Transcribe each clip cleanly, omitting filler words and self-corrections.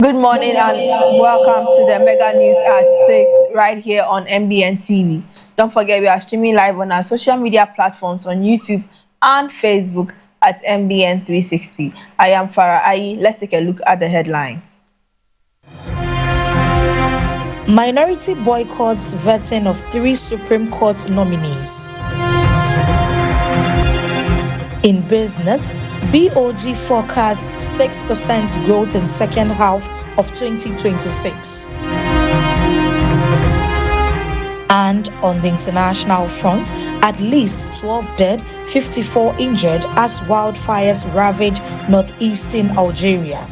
Good morning and welcome to the Mega News at 6 right here on MBN TV. Don't forget we are streaming live on our social media platforms on YouTube and Facebook at MBN 360. I am Farah Ayi. Let's take a look at the headlines. Minority boycotts vetting of 3 Supreme Court nominees. In business, BOG forecasts 6% growth in second half of 2026. And on the international front, at least 12 dead, 54 injured as wildfires ravage northeastern Algeria.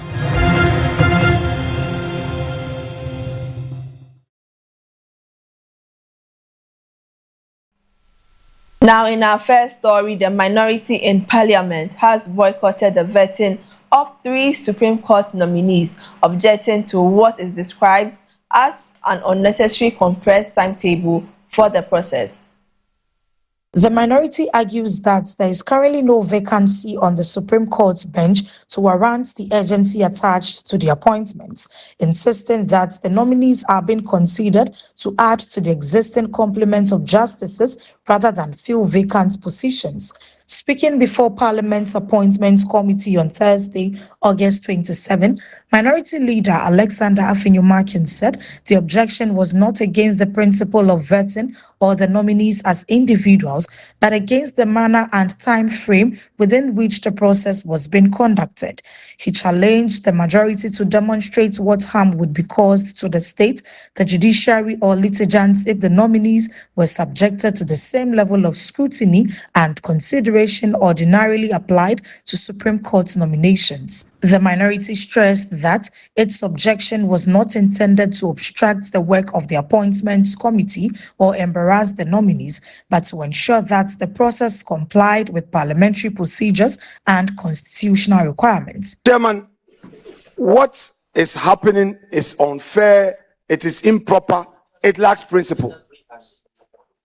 Now, in our first story, the minority in parliament has boycotted the vetting of 3 Supreme Court nominees, objecting to what is described as an unnecessary compressed timetable for the process. The minority argues that there is currently no vacancy on the Supreme Court's bench to warrant the urgency attached to the appointments, insisting that the nominees are being considered to add to the existing complement of justices rather than fill vacant positions. Speaking before Parliament's Appointments Committee on Thursday, August 27, Minority Leader Alexander Afenyomarkin said the objection was not against the principle of vetting or the nominees as individuals, but against the manner and time frame within which the process was being conducted. He challenged the majority to demonstrate what harm would be caused to the state, the judiciary, or litigants if the nominees were subjected to the same level of scrutiny and consideration ordinarily applied to Supreme Court nominations. The minority stressed that its objection was not intended to obstruct the work of the Appointments Committee or embarrass the nominees, but to ensure that the process complied with parliamentary procedures and constitutional requirements. Chairman, what is happening is unfair, it is improper, it lacks principle.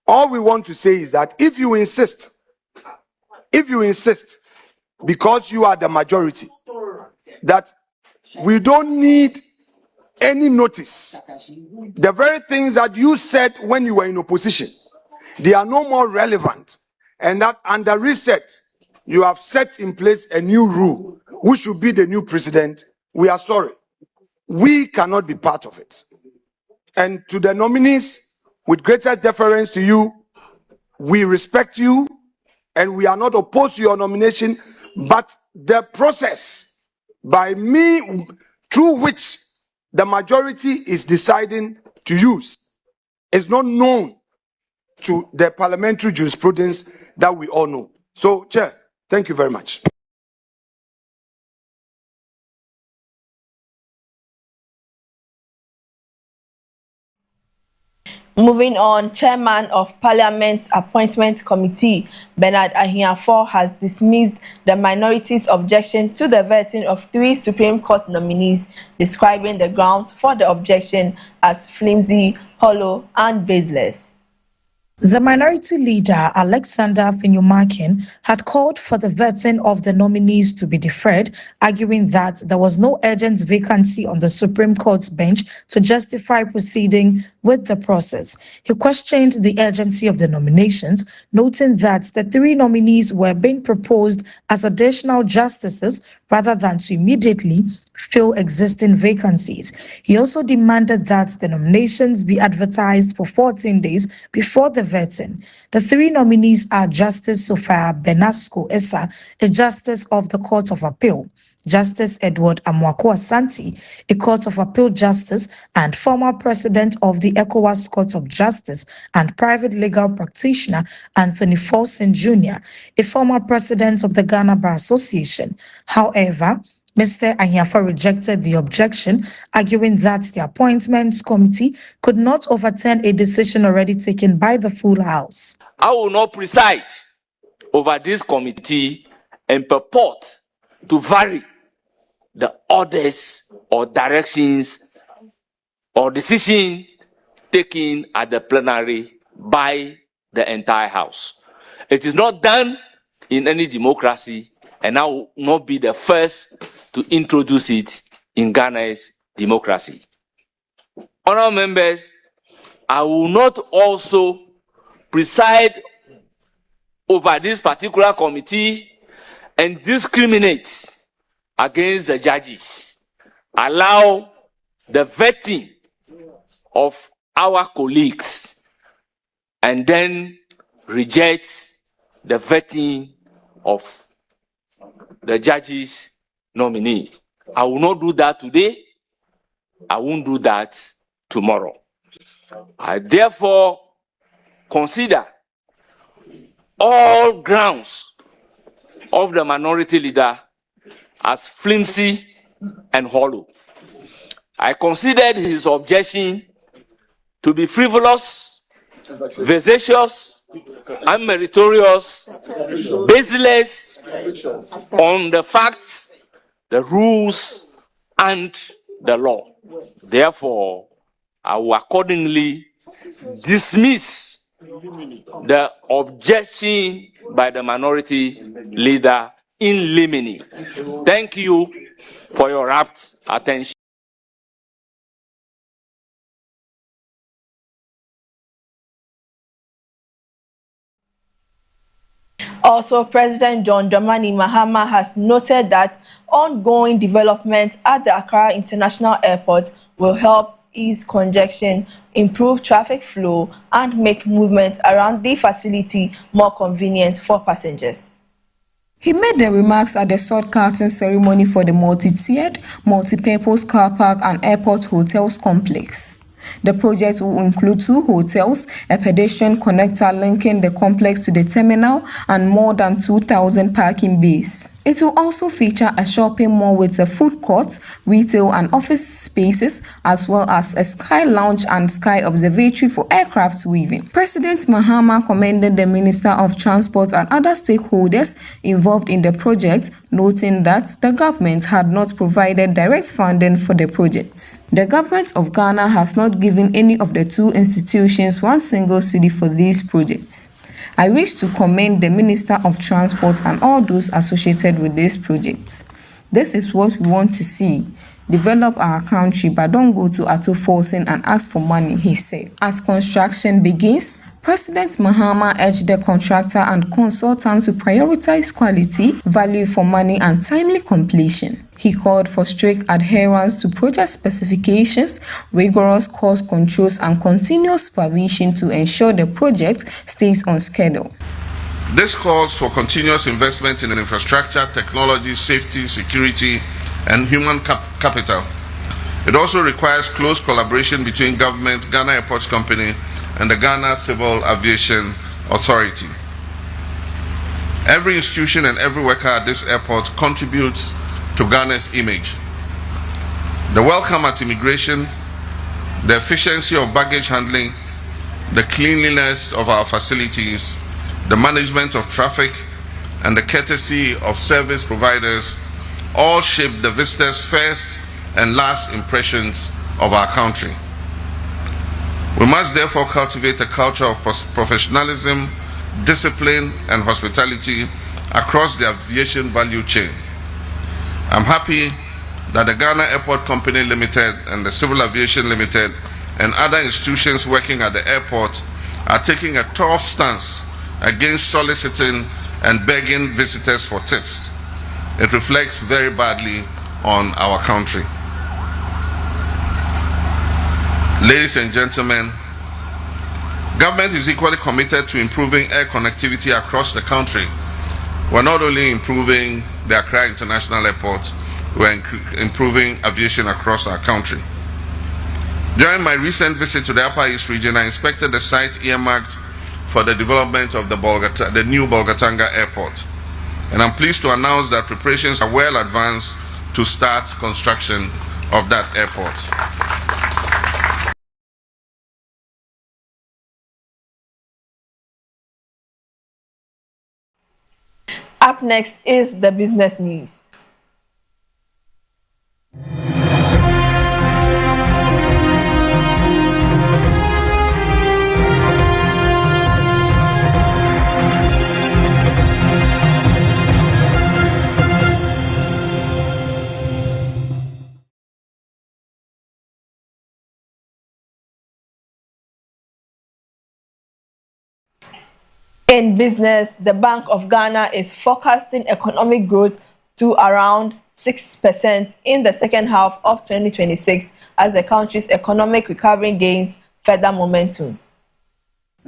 All we want to say is that if you insist, because you are the majority, that we don't need any notice, the very things that you said when you were in opposition, they are no more relevant, and that under reset, you have set in place a new rule, who should be the new president. We are sorry. We cannot be part of it. And to the nominees, with greatest deference to you, we respect you, and we are not opposed to your nomination, but the process by me through which the majority is deciding to use is not known to the parliamentary jurisprudence that we all know. So, Chair, thank you very much. Moving on, Chairman of Parliament's Appointment Committee, Bernard Ahiafor, has dismissed the minority's objection to the vetting of 3 Supreme Court nominees, describing the grounds for the objection as flimsy, hollow, and baseless. The minority leader, Alexander Afenyomarkin, had called for the vetting of the nominees to be deferred, arguing that there was no urgent vacancy on the Supreme Court's bench to justify proceeding with the process. He questioned the urgency of the nominations, noting that the 3 nominees were being proposed as additional justices rather than to immediately fill existing vacancies. He also demanded that the nominations be advertised for 14 days before the vetting. The 3 nominees are Justice Sophia Benasco Essa, a justice of the Court of Appeal, Justice Edward Amoako Asante, a Court of Appeal justice and former president of the ECOWAS Court of Justice and private legal practitioner Anthony Folson Jr., a former president of the Ghana Bar Association. However, Mr. Ahiafor rejected the objection, arguing that the Appointments Committee could not overturn a decision already taken by the full House. I will not preside over this committee and purport to vary the orders or directions or decision taken at the plenary by the entire House. It is not done in any democracy, and I will not be the first to introduce it in Ghana's democracy. Honourable members, I will not also preside over this particular committee and discriminate against the judges. Allow the vetting of our colleagues and then reject the vetting of the judges' nominee. I will not do that today. I won't do that tomorrow. I therefore consider all grounds of the minority leader as flimsy and hollow. I considered his objection to be frivolous, vexatious, unmeritorious, baseless on the facts, the rules, and the law. Therefore, I will accordingly dismiss the objection by the minority leader in limine. Thank you for your rapt attention. Also, President John Dramani Mahama has noted that ongoing development at the Accra International Airport will help ease congestion, improve traffic flow, and make movement around the facility more convenient for passengers. He made the remarks at the sword curtain ceremony for the multi-tiered, multi-purpose car park and airport hotels complex. The project will include 2 hotels, a pedestrian connector linking the complex to the terminal, and more than 2,000 parking bays. It will also feature a shopping mall with a food court, retail and office spaces, as well as a sky lounge and sky observatory for aircraft weaving. President Mahama commended the Minister of Transport and other stakeholders involved in the project, noting that the government had not provided direct funding for the project. The government of Ghana has not given any of the 2 institutions 1 single cedi for these projects. I wish to commend the Minister of Transport and all those associated with this project. This is what we want to see. Develop our country, but don't go to Ato Forcing and ask for money, he said. As construction begins, President Mahama urged the contractor and consultant to prioritize quality, value for money, and timely completion. He called for strict adherence to project specifications, rigorous cost controls, and continuous supervision to ensure the project stays on schedule. This calls for continuous investment in infrastructure, technology, safety, security, and human capital. It also requires close collaboration between government, Ghana Airports Company, and the Ghana Civil Aviation Authority. Every institution and every worker at this airport contributes to Ghana's image. The welcome at immigration, the efficiency of baggage handling, the cleanliness of our facilities, the management of traffic, and the courtesy of service providers all shape the visitors' first and last impressions of our country. We must therefore cultivate a culture of professionalism, discipline, and hospitality across the aviation value chain. I'm happy that the Ghana Airport Company Limited and the Civil Aviation Limited and other institutions working at the airport are taking a tough stance against soliciting and begging visitors for tips. It reflects very badly on our country. Ladies and gentlemen, government is equally committed to improving air connectivity across the country. We're not only improving the Accra International Airport, we're improving aviation across our country. During my recent visit to the Upper East region, I inspected the site earmarked for the development of the new Bolgatanga Airport. And I'm pleased to announce that preparations are well advanced to start construction of that airport. Up next is the business news. In business, the Bank of Ghana is forecasting economic growth to around 6% in the second half of 2026 as the country's economic recovery gains further momentum.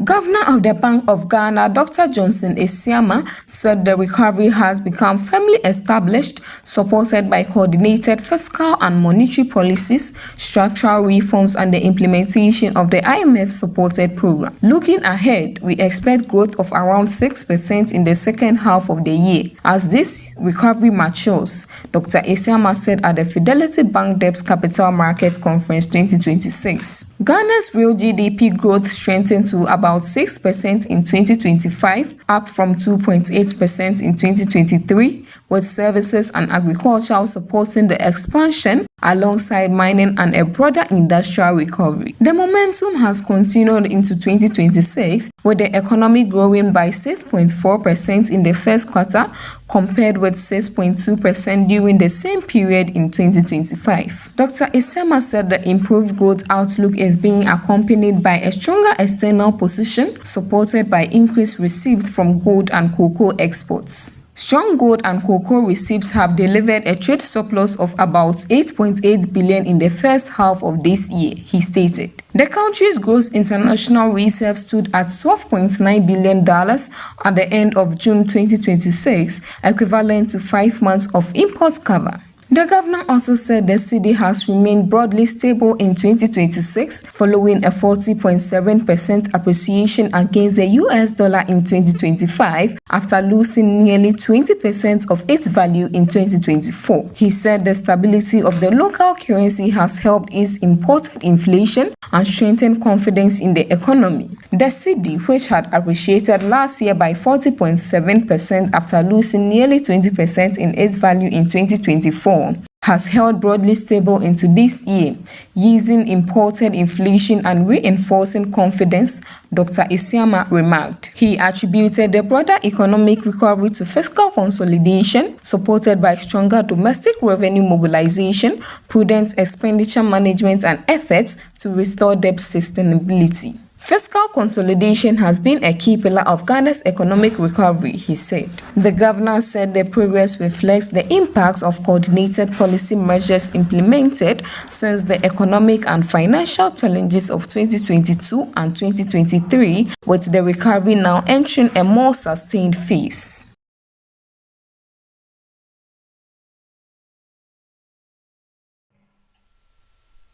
Governor of the Bank of Ghana, Dr. Johnson Esiama, said the recovery has become firmly established, supported by coordinated fiscal and monetary policies, structural reforms, and the implementation of the IMF-supported program. Looking ahead, we expect growth of around 6% in the second half of the year. As this recovery matures, Dr. Esiama said at the Fidelity Bank Debt Capital Markets Conference 2026. Ghana's real GDP growth strengthened to about 6% in 2025, up from 2.8% in 2023, with services and agriculture supporting the expansion alongside mining and a broader industrial recovery. The momentum has continued into 2026, with the economy growing by 6.4% in the first quarter, compared with 6.2% during the same period in 2025. Dr. Esiama said the improved growth outlook is being accompanied by a stronger external position, supported by increased receipts from gold and cocoa exports. Strong gold and cocoa receipts have delivered a trade surplus of about 8.8 billion in the first half of this year, he stated. The country's gross international reserves stood at $12.9 billion at the end of June 2026, equivalent to 5 months of import cover. The governor also said the cedi has remained broadly stable in 2026, following a 40.7% appreciation against the US dollar in 2025, after losing nearly 20% of its value in 2024. He said the stability of the local currency has helped ease imported inflation and strengthen confidence in the economy. The cedi, which had appreciated last year by 40.7% after losing nearly 20% in its value in 2024, has held broadly stable into this year, easing imported inflation and reinforcing confidence, Dr. Esiama remarked. He attributed the broader economic recovery to fiscal consolidation, supported by stronger domestic revenue mobilization, prudent expenditure management, and efforts to restore debt sustainability. Fiscal consolidation has been a key pillar of Ghana's economic recovery, he said. The governor said the progress reflects the impact of coordinated policy measures implemented since the economic and financial challenges of 2022 and 2023, with the recovery now entering a more sustained phase.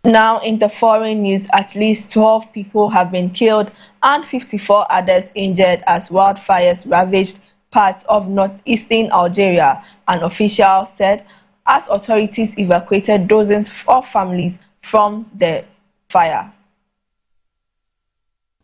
Now, in the foreign news, at least 12 people have been killed and 54 others injured as wildfires ravaged parts of northeastern Algeria, an official said, as authorities evacuated dozens of families from the fire.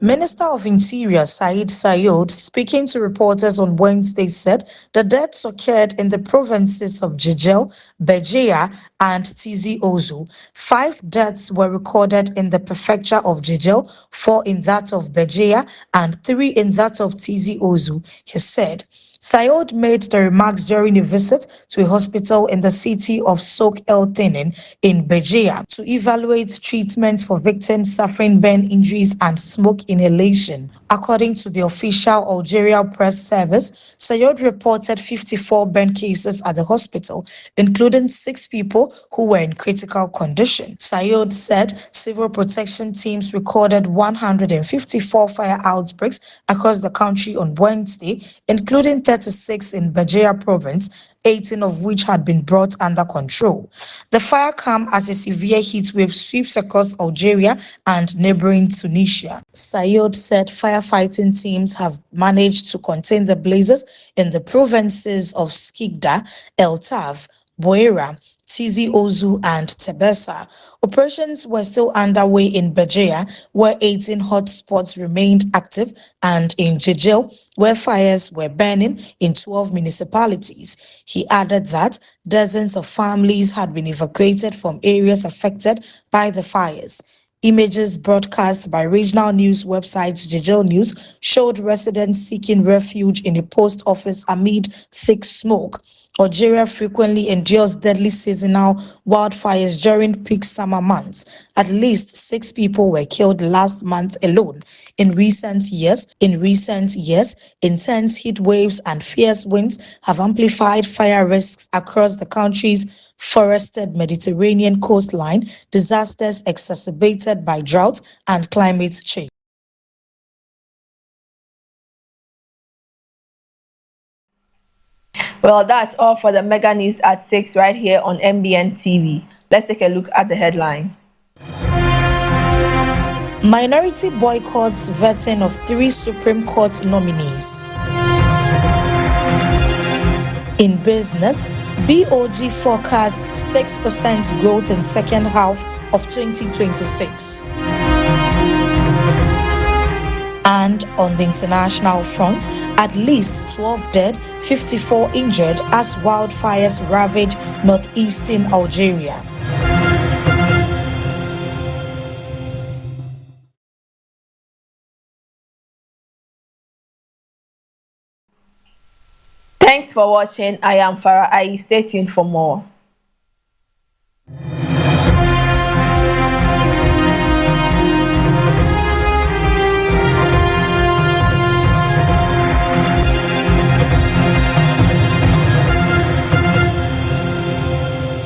Minister of Interior Said Sayod, speaking to reporters on Wednesday, said the deaths occurred in the provinces of Jijel, Bejaia, and Tizi Ouzou. 5 deaths were recorded in the prefecture of Jijel, 4 in that of Bejaia, and 3 in that of Tizi Ouzou, he said. Sayod made the remarks during a visit to a hospital in the city of Souk El Tenin in Bejaia to evaluate treatment for victims suffering burn injuries and smoke inhalation. According to the official Algeria press service, Sayod reported 54 burn cases at the hospital, including 6 people who were in critical condition. Sayod said civil protection teams recorded 154 fire outbreaks across the country on Wednesday, including 36 in Bejaia province, 18 of which had been brought under control. The fire came as a severe heat wave sweeps across Algeria and neighboring Tunisia. Sayod said firefighting teams have managed to contain the blazes in the provinces of Skikda, El Tav, Bouira, Tizi Ouzou, and Tebessa. Operations were still underway in Bejaia, where 18 hotspots remained active, and in Jijel, where fires were burning in 12 municipalities. He added that dozens of families had been evacuated from areas affected by the fires. Images broadcast by regional news website Jijel News showed residents seeking refuge in a post office amid thick smoke. Algeria frequently endures deadly seasonal wildfires during peak summer months. At least 6 people were killed last month alone. In recent years, intense heat waves and fierce winds have amplified fire risks across the country's forested Mediterranean coastline, disasters exacerbated by drought and climate change. Well, that's all for the Mega News at 6 right here on MBN TV. Let's take a look at the headlines. Minority boycotts vetting of 3 Supreme Court nominees. In business, BOG forecasts 6% growth in second half of 2026. And on the international front, at least 12 dead, 54 injured as wildfires ravage northeastern Algeria. Thanks for watching. I am Farah Ai. Stay tuned for more.